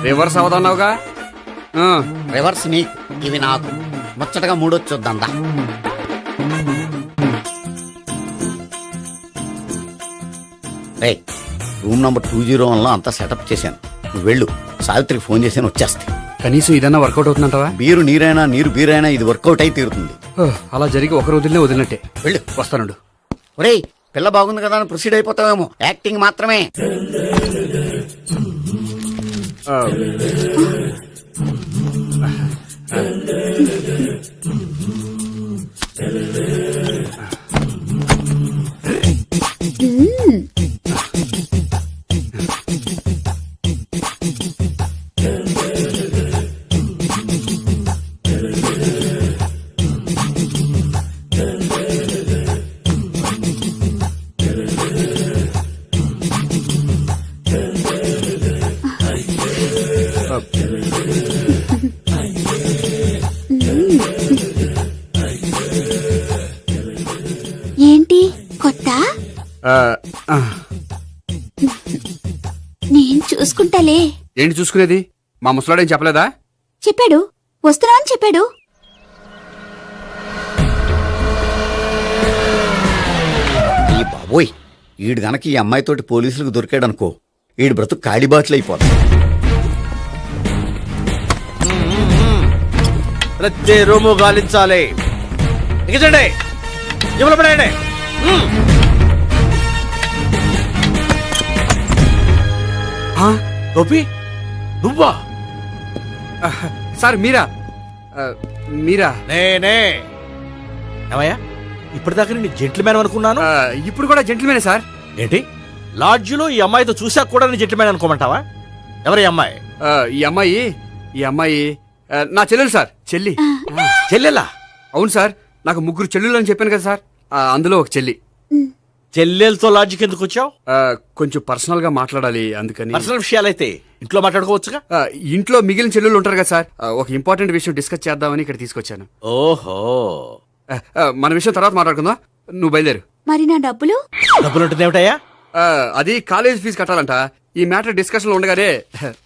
Reverse అవదన్నావుగా. Reverse నీకు, ఇవి నాకు. ముచ్చటగా మూడొచ్చొద్దా. రూమ్ నంబర్ 201లో అంతా సెటప్ చేశాను. నువ్వు వెళ్ళు, సావిత్రికి ఫోన్ చేశాను, వచ్చేస్తే. కనీసం ఇదన్నా వర్కౌట్ అవుతుందంటావా? బీరు నీరైనా నీరు బీరైనా ఇది వర్కౌట్ అయి తీరుతుంది. అలా జరిగి ఒక రోజులనే వదిలినట్టే. వెళ్ళు. వస్తానుండు. ఒరేయ్, పిల్ల బాగుంది కదా అని ప్రొసీడ్ అయిపోతావేమో. యాక్టింగ్ మాత్రమే. ఏంటి కొత్త? నేను చూసుకుంటాలే. ఏంటి చూసుకునేది? మా ముసలాడేం చెప్పలేదా? చెప్పాడు, వస్తున్నా అని చెప్పాడు. ఈ బాబోయ్, ఈడు గనక ఈ అమ్మాయితోటి పోలీసులకు దొరికాడనుకో, ఈడు బ్రతుకు కాళీబాట్లు అయిపోతాడు. ప్రతి రూము గాలించాలి. ఎగచండి, ఇవ్వలు పడండి. గోపి, నువ్వా? సార్ మీరా? మీరా? నేనే. ఏమయ్యా, ఇప్పటిదాకా నేను జెంట్లమ్యాన్ అనుకున్నాను. ఇప్పుడు కూడా జెంటిల్మేనే సార్. ఏంటి, లాడ్జిలో ఈ అమ్మాయితో చూసాక కూడా నేను జెంట్లమ్యాన్ అనుకోమంటావా? ఎవరి అమ్మాయి? ఈ అమ్మాయి నా చెల్లెలు సార్. చెల్లెలా? అవును సార్, నాకు 3 చెల్లెలు అని చెప్పాను కదా సార్, అందులో ఒక చెల్లి. చెల్లెలతో లాడ్జికి ఎందుకు వచ్చావు? కొంచెం పర్సనల్ గా మాట్లాడాలి, అందుకని. పర్సనల్ విషయాలైతే ఇంట్లో మాట్లాడుకోవచ్చుగా. ఇంట్లో మిగిలిన చెల్లెలు ఉంటారు కదా సార్, ఒక ఇంపార్టెంట్ విషయం డిస్కస్ చేద్దామని ఇక్కడ తీసుకొచ్చాను. ఓహో, మన విషయం తర్వాత మాట్లాడుకుందాం. నువ్వు బయలుదేరు. మరి నా డబ్బులు? డబ్బులు ఉంటుంది ఏమిటయ్యా? అది కాలేజ్ ఫీజు కట్టాలంట. ఈ మ్యాటర్ డిస్కషన్ లో ఉండగానే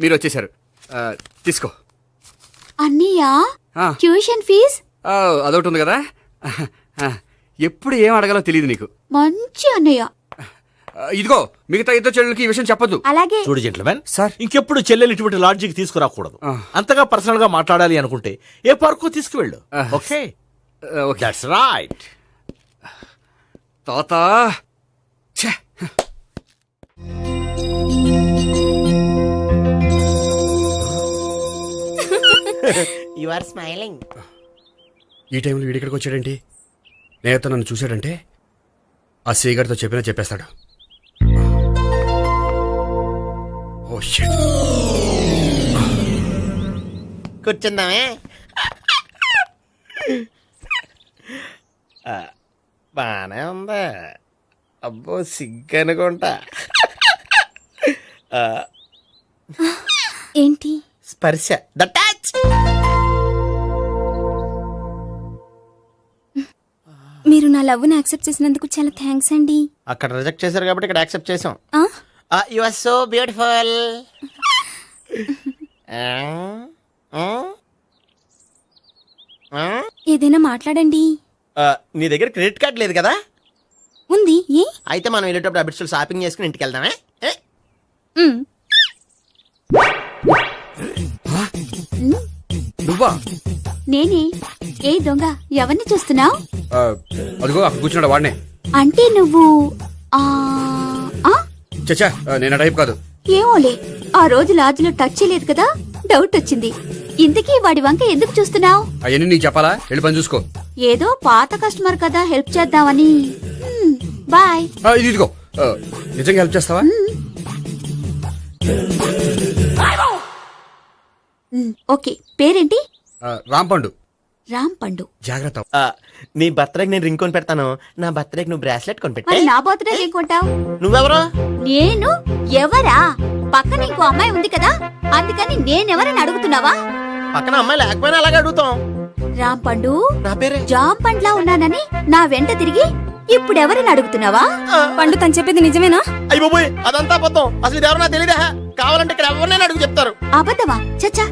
మీరు వచ్చేసారు. తీసుకో. అన్నయ్యా, ట్యూషన్ ఫీజ్? అదొకటి ఉంది కదా. ఎప్పుడు ఏం అడగాలో తెలియదు నీకు. మంచి అన్నయ్య. ఇదిగో, మిగతా ఇద్దరు చెల్లెలకి ఈ విషయం చెప్పొద్దు. అలాగే. చూడు జెంట్లమెన్ సార్, ఇంకెప్పుడు చెల్లెలు ఇటువంటి లాడ్జికి తీసుకురాకూడదు. అంతగా పర్సనల్ గా మాట్లాడాలి అనుకుంటే ఏ పార్కు తీసుకువెళ్ళు. Okay, that's right. తాత యు ఆర్ స్మైలింగ్. ఈ టైంలో వీడిక్కడికి వచ్చాడేంటి? నేత నన్ను చూశాడంటే ఆ సీగర్తో చెప్పేస్తాడు. Oh shit. కూర్చుందామే. బానే ఉందా? అబ్బో, సిగ్గనుకుంటా. ఏంటి? స్పర్శ, ద టచ్. మీరు నా లవ్ ని యాక్సెప్ట్ చేసినందుకు చాలా థ్యాంక్స్ అండి. అక్కడ రిజెక్ట్ చేశారు కాబట్టి ఇక్కడ యాక్సెప్ట్ చేసాం. You are so beautiful. ఏదైనా మాట్లాడండి. నీ దగ్గర క్రెడిట్ కార్డ్ లేదు కదా? ఉంది. ఏ? అయితే మనం వెళ్ళేటప్పుడు అబిట్స్ షాపింగ్ చేసుకుని ఇంటికి వెళ్దామే. నువ్వా? నేనే. ఏ దొంగ, ఎవరిని చూస్తున్నావు? అదిగో అక్కడ కూర్చున్నాడు, వాడినే. అంటే నువ్వు చచ్చా, నేను టైప్ కాదు. ఏమోలే, ఆ రోజు లాడ్జిలో టచ్ చేయలేదు కదా, డౌట్ వచ్చింది. ఇంతకీ వాడి వంక ఎందుకు చూస్తున్నావు? అవన్నీ నీకు చెప్పాలా? వెళ్ళి పని చూసుకో. ఏదో పాత కస్టమర్ కదా, హెల్ప్ చేద్దామని. బాయ్. ఇదిగో, నిజంగా హెల్ప్ చేస్తావా? ఓకే. పేరేంటి? రాంపండు. రాంపండు. జాగ్రత్త. నీ బర్త్డేకి నేను రింగ్ కొని పెడతాను, నా బర్త్డేకి నువ్వు బ్రాస్లెట్ కొని పెట్టా. నా బర్త్డే ఏం కొంటావు? నువ్వెవరు? నేను ఎవరా? పక్కన ఇంకో అమ్మాయి ఉంది కదా, అందుకని నేనెవరని అడుగుతున్నావా? పక్కన అమ్మాయి లేకపోయినా అలాగే అడుగుతాం. రాంపండు, నా పేరే జాంపండ్లా ఉన్నానని నా వెంట తిరిగి ఇప్పుడు ఎవరిని అడుగుతున్నావా? పండు తను చెప్పేది నిజమేనా? అయ్య బాబోయ్ అదంతా అబద్ధం. అసలు ఇది ఎవరు నాకు తెలియదా? కావాలంటే ఇక్కడ ఎవరినైనా అడుగు చెప్తారు. అబద్ధమా? చచ్చా,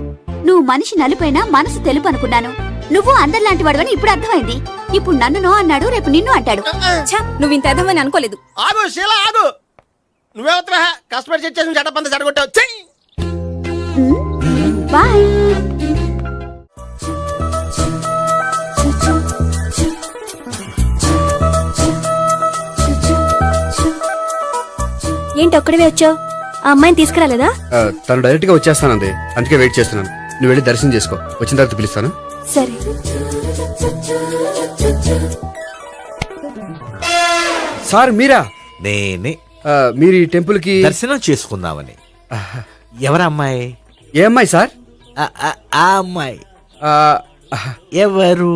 నువ్వు మనిషి నలుపైనా మనసు తెలుపు అనుకున్నాను. నువ్వు అందరిలాంటి వాడవని ఇప్పుడు అర్థమైంది. ఇప్పుడు నన్ను నో అన్నాడు, రేపు నిన్ను అంటాడు. ఛ, నువ్వు ఇంత ఎదవని అనుకోలేదు. ఆగు శీలా ఆగు. నువ్వేవత్తవా? కష్టపడి సెట్ చేసి చెడ్డ చెడగొట్టావు. చెయ్యి. బాయ్. ఏంటి ఒక్కడివే వచ్చావు? ఆ అమ్మాయిని తీసుకురాలేదా? తను డైరెక్ట్ గా వచ్చేస్తానంది, అందుకే వెయిట్ చేస్తున్నాను. నువ్వు వెళ్ళి దర్శనం చేసుకో, వచ్చిన తర్వాత పిలుస్తాను. సరే. సార్ మీరా? నేనే మీరు ఈ టెంపుల్ కి దర్శనం చేసుకుందామని. ఎవరా అమ్మాయి? ఏ అమ్మాయి సార్? ఆ అమ్మాయి ఆ, ఎవరు?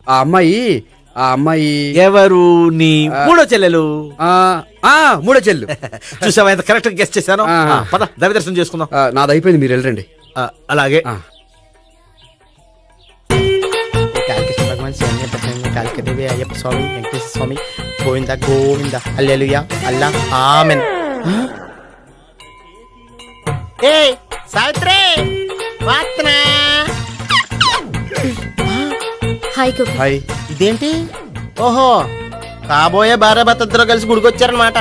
ఆ అమ్మాయి ఎవరు? నీ మూడో చెల్లెలు. మూడో చెల్లు. చూసావా ఎంత కరెక్ట్ గెస్ట్ చేశాను. ఆ. పద దైవ దర్శనం చేసుకుందాం. నాది అయిపోయింది, మీరు వెళ్ళండి. అలాగే. కాళికేశ్వర భగవాన్ శరణ్య ప్రసన్న కాళికదేవి అయ్యప్ప స్వామి వెంకటేశ్వర స్వామి గోవింద గోవింద హల్లెలూయా అల్లా ఆమెన్. ఏ సావిత్రి వాత్నా. హాయ్ గోపి. హాయ్. ఇదేంటి? ఓహో, కాబోయే భార్య భర్త ఇద్దరు కలిసి గుడికొచ్చారనమాట.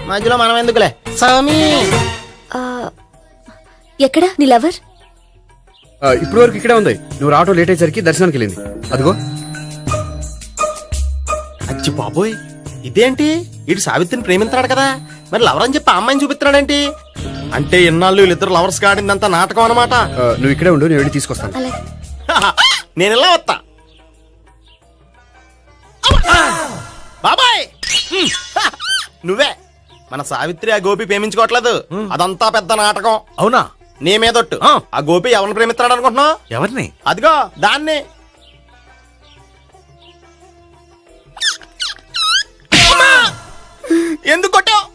మధ్యలో మనం ఎందుకులే స్వామి. ఆ, ఎక్కడ నీ లవర్? ఇప్పుడు వరకు ఇక్కడే ఉంది. నువ్వు రావటం లేట్ అయ్యేసరికి దర్శనానికి వెళ్ళింది. అదిగో. అచ్చి బాబోయ్, ఇదేంటి? ఇటు సావిత్రిని ప్రేమిస్తున్నాడు కదా, మరి లవర్ అని చెప్పి ఆ అమ్మాయిని చూపిస్తున్నాడేంటి? అంటే ఇన్నాళ్ళు వీళ్ళిద్దరు లవర్స్ కాడిందంతా నాటకం అనమాట. నువ్వు ఇక్కడే ఉండు, నేను వెళ్ళి తీసుకొస్తాను. అలాగే. నేను ఇలా వస్తా. బాబాయ్ నువ్వే మన సావిత్రి ఆ గోపి ప్రేమించుకోవట్లేదు. అదంతా పెద్ద నాటకం. అవునా? నీ మీదొట్టు. ఆ గోపి ఎవరిని ప్రేమిస్తున్నాడు అనుకుంటున్నావు? ఎవరిని? అదిగో దాన్ని. ఎందుకు కొట్టావు?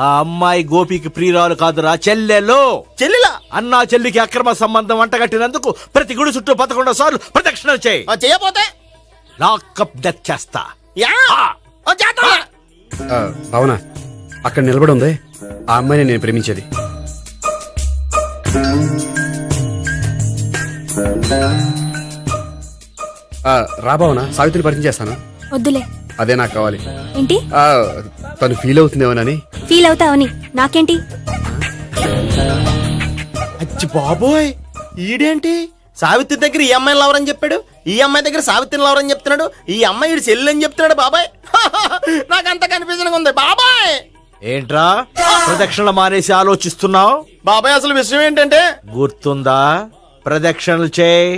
ఆ అమ్మాయి గోపికి ప్రియురాలు కాదురా, చెల్లెలు. చెల్లిలా? అన్నా చెల్లికి అక్రమ సంబంధం వంటగట్టినందుకు ప్రతి గుడి చుట్టూ 11 సార్లు ప్రదక్షిణలు చేయి. చేయపోతే లాకప్ డెత్ చేస్తా. యా చేస్తా. భావన, అక్కడ నిలబడి ఉంది ఆ అమ్మాయిని నేను ప్రేమించేది. రా భావన, సావిత్రిని పరిచయం చేస్తాను. వద్దులే. అదే నాకు కావాలి. ఏంటి? తను ఫీల్ అవుతుందేమోనని. ఫీల్ అవుతావని నాకేంటి? అచ్చి బాబోయ్, ఈడేంటి సావిత్రి దగ్గర ఈ అమ్మాయిని లవర్ అని చెప్పాడు, ఈ అమ్మాయి దగ్గర సావిత్రిని లవర్ అని చెప్తున్నాడు, ఈ అమ్మాయి ఈడు చెల్లి అని చెప్తున్నాడు. బాబాయ్ నాకంత కన్ఫ్యూజన్ ఉంది బాబాయ్. ఏంట్రా ప్రదక్షిణలు మానేసి ఆలోచిస్తున్నావు? బాబాయ్ అసలు విషయం ఏంటంటే, గుర్తుందా? ప్రదక్షిణలు చేయి.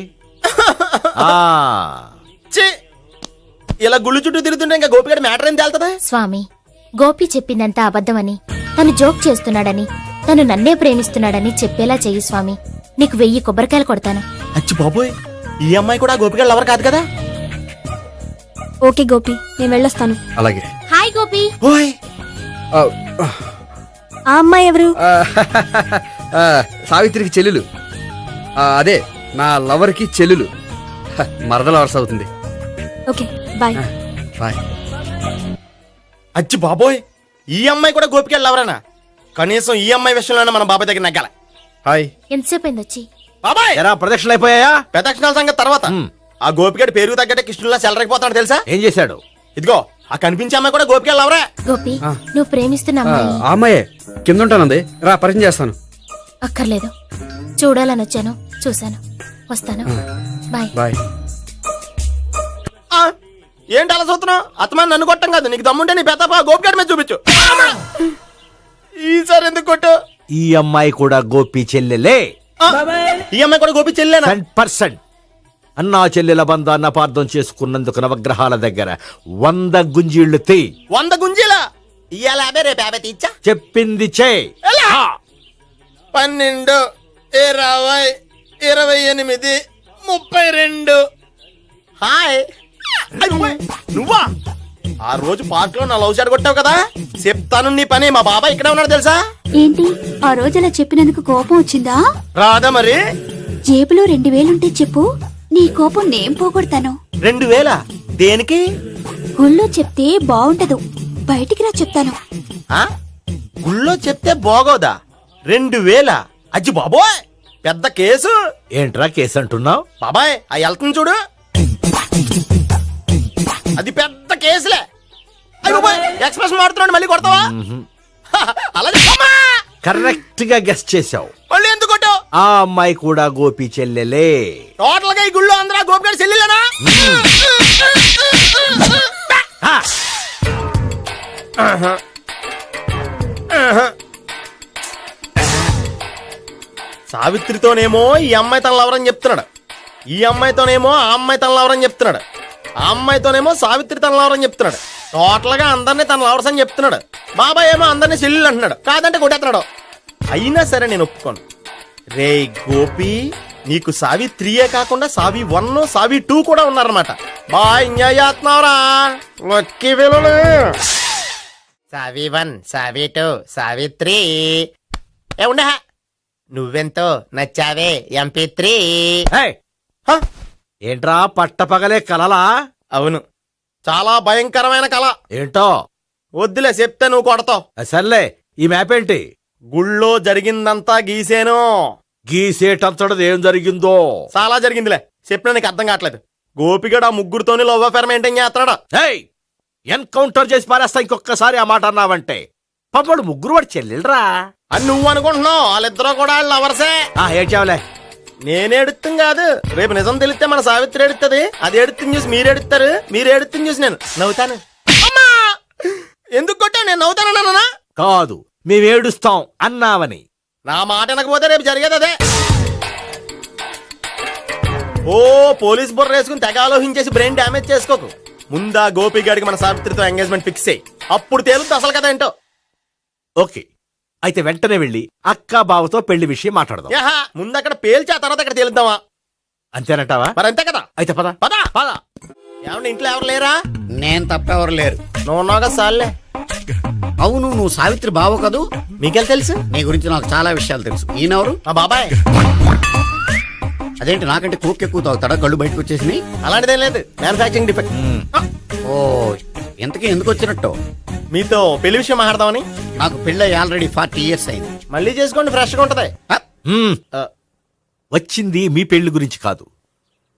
ఛీ, ఇలా గుళ్ళు చుట్టూ తిరుగుతుంటే ఇంకా గోపిగడ మ్యాటర్ ఏం తేలుతుందా? స్వామి, గోపి చెప్పిందంతా అబద్ధమని, తను జోక్ చేస్తున్నాడని, తను నన్నే ప్రేమిస్తున్నాడని చెప్పేలా చెయ్యి స్వామి. నీకు 1000 కొబ్బరికాయలు కొడతాను. అచ్చి బాబోయ్, ఈ అమ్మాయి కూడా గోపిగడ లవర్ కాదు కదా? ఓకే గోపి, నేను వెళ్ళొస్తాను. అలాగే. హాయ్ గోపి. ఓయ్ ఆ, ఆ అమ్మాయి ఎవరు? సావిత్రికి చెల్లెలు. అదే నా లవర్కి చెల్లెలు. మరద లవర్స్ అవుతుంది. Okay bye. బాయ్. అచ్చి బాబోయ్, ఈ అమ్మాయి కూడా గోపిగడ లవరేనా? కనీసం ఈ అమ్మాయి విషయంలోనే మన బాబాయ్ దగ్గర నగ్గాల. హాయ్. ఎంతసేపు అయింది వచ్చి? బాబాయ్ ఎరా ప్రదక్షిణలు అయిపోయాయా? ప్రదక్షిణాల సంగతి తర్వాత. ఆ గోపిగడ పేరు తగ్గట్టే కృష్ణులా చెలరైపోతాడు తెలుసా? ఏం చేశాడు? ఇదిగో ఆ కనిపించే అమ్మాయి కూడా గోపిగడ లవరే. గోపి, నువ్వు ప్రేమిస్తున్న అమ్మాయి ఆ అమ్మాయే కింద ఉంటానంది. రా పరిచయం చేస్తాను. అక్కర్లేదు. చూడాలని వచ్చాను, చూశాను, వస్తాను. బాయ్. బాయ్. ఏంటి అలా చూస్తున్నావు? అత్తమాని నన్ను కొట్టం కాదు, నీకు దమ్ముంటే నీ పెద్ద గోపిగడ మీద చూపించు. ఈసారి ఎందుకు కొట్టు? ఈ అమ్మాయి కూడా గోపి చెల్లెలే. ఈ అమ్మాయి కూడా గోపి చెల్లేనా? 100%. అన్నా చెల్లెల బంధాన్ని అపార్థం చేసుకున్నందుకు నవగ్రహాల దగ్గర 100 గుంజీళ్లు తీ. 100 గుంజీలా? ఇయ్యాల 50, రేపు 50 తీచ్చా. చెప్పింది చే. 12, 20, 28, 32. హాయ్. నువ్వా? ఆ రోజు పార్క్ లో నా లవ్ షాట్ కొట్టావు కదా, చెప్తాను నీ పని. మా బాబాయ్ ఇక్కడే ఉన్నాడు తెలుసా? ఏంటి ఆ రోజు అలా చెప్పినందుకు కోపం వచ్చిందా? రాదా మరి? జేబులో 2000 ఉంటే చెప్పు, నీ కోపం నేను పోగొడతాను. 2000 దేనికి? గుళ్ళో చెప్తే బాగుండదు, బయటికి రా చెప్తాను. ఆ? గుళ్ళో చెప్తే బాగోదా? 2000 అజ్జి బాబోయ్, పెద్ద కేసు. ఏంట్రా కేసు అంటున్నావు? బాబాయ్ ఆ వెళ్తుంది చూడు, అది పెద్ద కేసులే. అయ్య బాబోయ్, ఎక్స్ప్రెషన్ మారుతున్నాడు, మళ్ళీ కొడతావా? అలా చెప్పమ్మా. కరెక్ట్ గా గెస్ట్ చేశావు. మళ్ళీ ఎందుకు కొట్టావు? ఆ అమ్మాయి కూడా గోపి చెల్లెలే. టోటల్ గా ఈ గుళ్ళో అందరూ గోపిగాడి చెల్లిలేనా? ఆ, సావిత్రితోనేమో ఈ అమ్మాయి తన లవరని చెప్తున్నాడు, ఈ అమ్మాయితోనేమో ఆ అమ్మాయి తన లవరని చెప్తున్నాడు, ఆ అమ్మాయితోనేమో సావిత్రి తన లవరని చెప్తున్నాడు. టోటల్ గా అందరినీ తన లవర్స్ అని చెప్తున్నాడు. బాబాయ్ ఏమో అందరినీ చెల్లెలు అంటున్నాడు, కాదంటే కొట్టేస్తున్నాడు. అయినా సరే నేను ఒప్పుకోను. రే గోపి, నీకు సావి 3 కాకుండా సావి 1, సావి 2 కూడా ఉన్నారన్నమాట. బాయ్ ఎంజాయ్ చేస్తున్నావురా. లక్కీ పిల్లలు. సావి 1, సావి 2, సావి 3. ఏ ఉండే, నువ్వెంతో నచ్చావే MP3. ఏయ్, ఏంట్రా పట్టపగలే కలలా? అవును, చాలా భయంకరమైన కళ. ఏంటో వద్దులే, చెప్తే నువ్వు కొడతావు. సర్లే, ఈ మ్యాప్ ఏంటి? గుళ్ళో జరిగిందంతా గీసేను. గీసేటంతటది ఏం జరిగిందో? చాలా జరిగిందిలే, చెప్పినా నీకు అర్థం కావట్లేదు. గోపిగడు ఆ ముగ్గురుతోని లవ్ అఫేర్ మెయింటైన్ చేస్తున్నాడు. ఏయ్, ఎన్కౌంటర్ చేసి పారేస్తా ఇంకొకసారి ఆ మాట అన్నావంటే. పాపడు ముగ్గురు వాడు చెల్లెలరా అని నువ్వు అనుకుంటున్నావు, వాళ్ళిద్దరూ కూడా లవర్సే. ఏడ్చావులే. నేనేడుతుంది కాదు, రేపు నిజం తెలిస్తే మన సావిత్రి ఎడుతుంది. అది ఎడుతుంది చూసి మీరు ఎడుతారు, మీరు ఎడుతుంది చూసి నేను నవ్వుతాను. అమ్మా! ఎందుకు కొట్టావు? నేను నవ్వుతానన్నా? కాదు, మేమేడుస్తాం అన్నావని. నా మాట వినకపోతే రేపు జరిగేది అదే. ఓ పోలీస్ బుర్ర వేసుకుని తెగ ఆలోచించేసి బ్రెయిన్ డ్యామేజ్ చేసుకోకు. ముందా గోపిగాడికి మన సావిత్రితో ఎంగేజ్మెంట్ ఫిక్స్ అయ్యి అప్పుడు తేలుతుంది అసలు కదా ఏంటో. ఓకే, అయితే వెంటనే వెళ్ళి అక్క బావతో పెళ్లి విషయం మాట్లాడదాం. యాహా, ముందు అక్కడ పేల్చి ఆ తర్వాత అక్కడ తేలుద్దామా? అంతేనంటావా? మరి అంతే కదా. అయితే పద పద. పద. ఏమంటే ఇంట్లో ఎవరు లేరా? నేను తప్పెవరు లేరు. నువ్వు ఉన్నావుగా సార్లే. అవును, నువ్వు సావిత్రి బావ కదూ? మీకెళ్ళి తెలుసు? నీ గురించి నాకు చాలా విషయాలు తెలుసు. ఈయనెవరు? మా బాబాయ్. అదేంటి, నాకంటే కోక్ ఎక్కువ తాగుతాడా? కళ్ళు బయటకు వచ్చేసినాయి. అలాంటిదేం లేదు, మ్యానుఫాక్చరింగ్ డిఫెక్ట్. ఓ, ఎంతకీ ఎందుకు వచ్చినట్టు? మీతో పెళ్లి విషయం మాట్లాడదామని. నాకు పెళ్ళి ఆల్రెడీ 40 years అయింది. మళ్ళీ చేసుకోండి, ఫ్రెష్ గా ఉంటది. మ్మ్. వచ్చింది మీ పెళ్లి గురించి కాదు,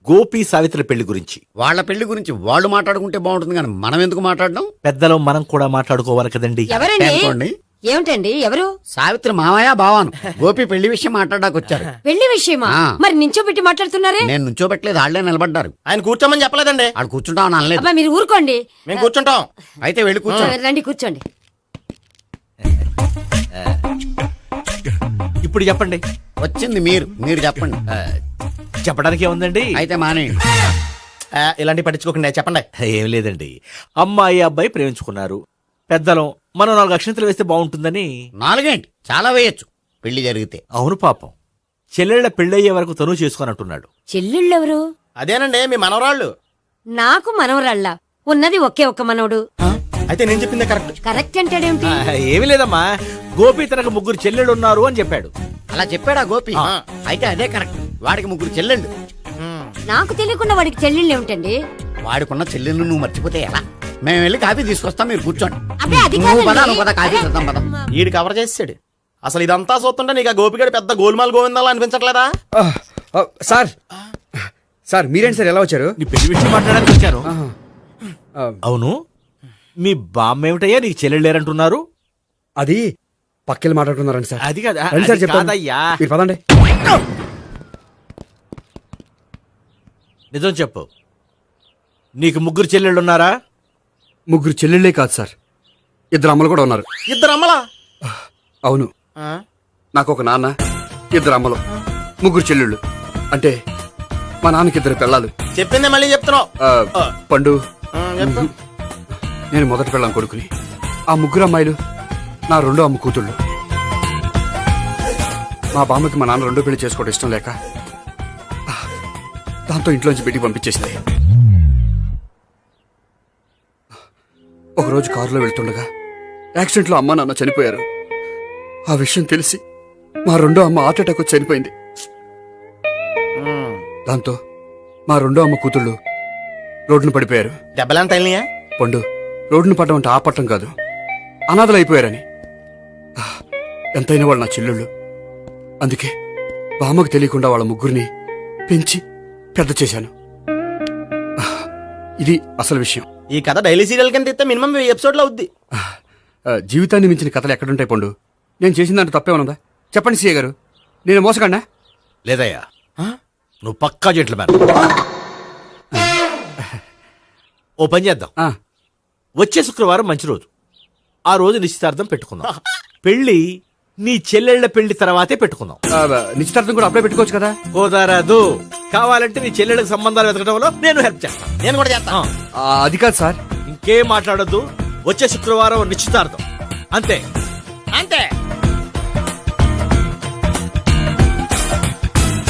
గోపి సావిత్రి పెళ్లి గురించి. వాళ్ళ పెళ్లి గురించి వాళ్ళు మాట్లాడుకుంటే బాగుంటుంది, కానీ మనం ఎందుకు మాట్లాడడం? పెద్దలో మనం కూడా మాట్లాడుకోవాలి కదండి. ఎవరండి? అనుకోండి. ఏమిటండి? ఎవరు? సావిత్రి మామయ్య బావాను. గోపి పెళ్లి విషయం మాట్లాడడానికి వచ్చారు. పెళ్లి విషయమా? ఆ. మరి నించోబెట్టి మాట్లాడుతున్నారే? నేను నుంచోబెట్టలేదు, వాళ్ళే నిలబడ్డారు. ఆయన కూర్చోమని చెప్పలేదండి. వాళ్ళు కూర్చుంటామని అనలేదు. అబ్బా మీరు ఊరుకోండి. మేము కూర్చుంటాం. అయితే వెళ్ళి కూర్చో. రండి కూర్చోండి. ఇప్పుడు చెప్పండి. వచ్చింది మీరు, మీరు చెప్పండి. చెప్పడానికి ఏముందండి? అయితే మానేయండి. ఇలాంటి పట్టించుకోకండి, చెప్పండి. ఏం లేదండి, అమ్మాయి అబ్బాయి ప్రేమించుకున్నారు. పెద్దలం మనం 4 అక్షంతలు వేస్తే బాగుంటుందని. 4 ఏంటి, చాలా వేయొచ్చు పెళ్లి జరిగితే. అవును పాపం, చెల్లెళ్ళ పెళ్ళయ్యే వరకు తను చేసుకోనంటున్నాడు. చెల్లెళ్ళెవరు? అదేనండి మీ మనవరాళ్ళు. నాకు మనవరాళ్ళ ఉన్నది ఒకే ఒక్క మనవడు. అయితే నేను చెప్పిందే కరెక్ట్. కరెక్ట్ అంటాడేమిటి? ఏమీ లేదమ్మా, గోపి తనకు 3 చెల్లెళ్ళు ఉన్నారు అని చెప్పాడు. అలా చెప్పాడా గోపి? ఆ. అయితే అదే కరెక్ట్. వాడికి 3 చెల్లెళ్ళు. నాకు తెలియకుండా వాడికి చెల్లెళ్ళు ఏమిటండి? వాడికున్న చెల్లెళ్ళు నువ్వు మర్చిపోతే ఎలా? మేము వెళ్ళి కాఫీ తీసుకొస్తాం, మీరు కూర్చోండి. అబ్బే అది నువ్వు పద, కాదండి. నువ్వు పద, కాఫీ చేద్దాం పద. ఈడు కవర్ చేసాడు. అసలు ఇదంతా చూస్తుంటే నీకు ఆ గోపిగడు పెద్ద గోల్మాల్ గోవిందాలు అనిపించట్లేదా? సార్ సార్ మీరేంటి సార్ ఎలా వచ్చారు? నీ పెళ్లి విషయం మాట్లాడడానికి వచ్చాను. ఆ, అవును, మీ బామ్మ ఏమిటయ్యా నీకు చెల్లెళ్ళు లేరంటున్నారు? అది పక్కెళ్ళి మాట్లాడుకున్నారండి సార్. అది కాదు, రండి సార్ అది చెప్తాను. కాదయ్యా. మీరు పదండి. నిజం చెప్పు, నీకు 3 చెల్లెళ్ళు ఉన్నారా? 3 చెల్లెళ్ళే కాదు సార్, 2 అమ్మలు కూడా ఉన్నారు. ఇద్దరు అమ్మలా? అవును, నాకు ఒక నాన్న, 2 అమ్మలు, 3 చెల్లెళ్ళు. అంటే మా నాన్నకి 2 పిల్లలు. చెప్పిందే మళ్ళీ చెప్తున్నావు. పండు, చెప్పు. నేను మొదటి పిల్లం కొడుకుని. ఆ 3 అమ్మాయిలు నా 2వ అమ్మ కూతుళ్ళు. మా బామ్మకి మా నాన్న 2 పెళ్లి చేసుకోవడం ఇష్టం లేక దాంతో ఇంట్లోంచి బిడ్డికి పంపించేసింది. ఒకరోజు కారులో వెళ్తుండగా యాక్సిడెంట్లో అమ్మ నాన్న చనిపోయారు. ఆ విషయం తెలిసి మా 2వ అమ్మ హార్ట్ అటాక్ వచ్చి చనిపోయింది. దాంతో మా 2వ అమ్మ కూతుళ్ళు రోడ్డున పడిపోయారు. దెబ్బలంత అయినాయా? పండు రోడ్డును పడ్డం అంటే ఆపట్టం కాదు, అనాథలు అయిపోయారని. ఎంతైనా వాళ్ళు నా చెల్లెళ్ళు. అందుకే బామ్మకు తెలియకుండా వాళ్ళ ముగ్గురిని పెంచి పెద్ద చేశాను. ఇది అసలు విషయం. ఈ కథ డైలీ సీరియల్ కింద ఇస్తే మినిమం 1000 ఎపిసోడ్లు అవుద్ది. జీవితాన్ని మించిన కథలు ఎక్కడుంటాయి పండు? నేను చేసిన దాంట్లో తప్పేమనుందా? చెప్పండి సీఏ గారు, నేను మోసగండా? లేదయ్యా, నువ్వు పక్కా జెంట్లు మ్యాన్. ఓ పని చేద్దాం, వచ్చే శుక్రవారం మంచి రోజు. ఆ రోజు నిశ్చితార్థం పెట్టుకుందాం. పెళ్లి నీ చెల్లెళ్ల పెళ్లి తర్వాతే పెట్టుకుందాం. నిశ్చితార్థం కూడా అప్పుడే పెట్టుకోవచ్చు కదా? కుదరదు. కావాలంటే నీ చెల్లెళ్ళకి సంబంధాలు వెతకడంలో నేను హెల్ప్ చేస్తాను. నేను కూడా చేస్తాను. అది కాదు సార్. ఇంకేం మాట్లాడొద్దు. వచ్చే శుక్రవారం నిశ్చితార్థం, అంతే.